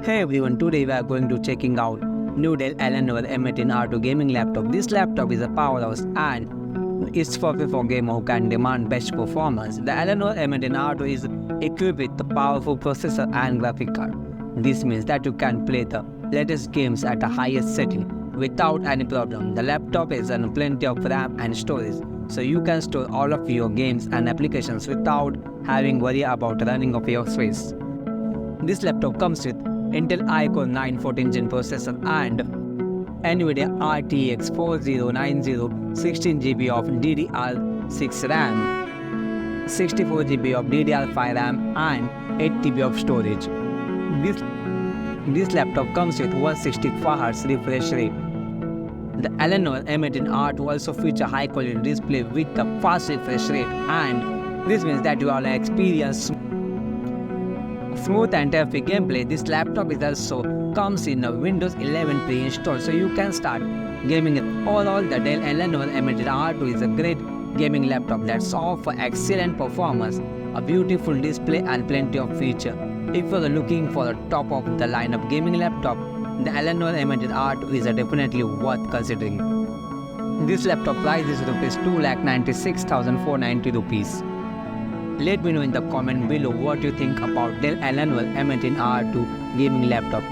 Hey everyone, today we are going to checking out new Dell Alienware m18 R2 gaming laptop. This laptop is a powerhouse and it's perfect for gamer who can demand best performance. The Alienware m18 R2 is equipped with a powerful processor and graphic card. This means that you can play the latest games at the highest setting without any problem. The laptop has plenty of RAM and storage, so you can store all of your games and applications without having worry about running out of your space. This laptop comes with Intel i-Core 9 14th-gen processor and NVIDIA RTX 4090 16GB of DDR6 RAM, 64GB of DDR5 RAM and 8GB of storage. This laptop comes with 164Hz refresh rate. The Alienware m18 R2 also features high-quality display with a fast refresh rate, and this means that you will experience smooth and terrific gameplay. This laptop is also comes in a Windows 11 pre-installed, so you can start gaming it. Overall, the Dell Alienware m18 R2 is a great gaming laptop that offers excellent performance, a beautiful display and plenty of features. If you are looking for a top-of-the-lineup gaming laptop, the Alienware m18 R2 is definitely worth considering. This laptop price is ₹2,96,490 rupees. Let me know in the comment below what you think about Dell Alienware m18 R2 gaming laptop.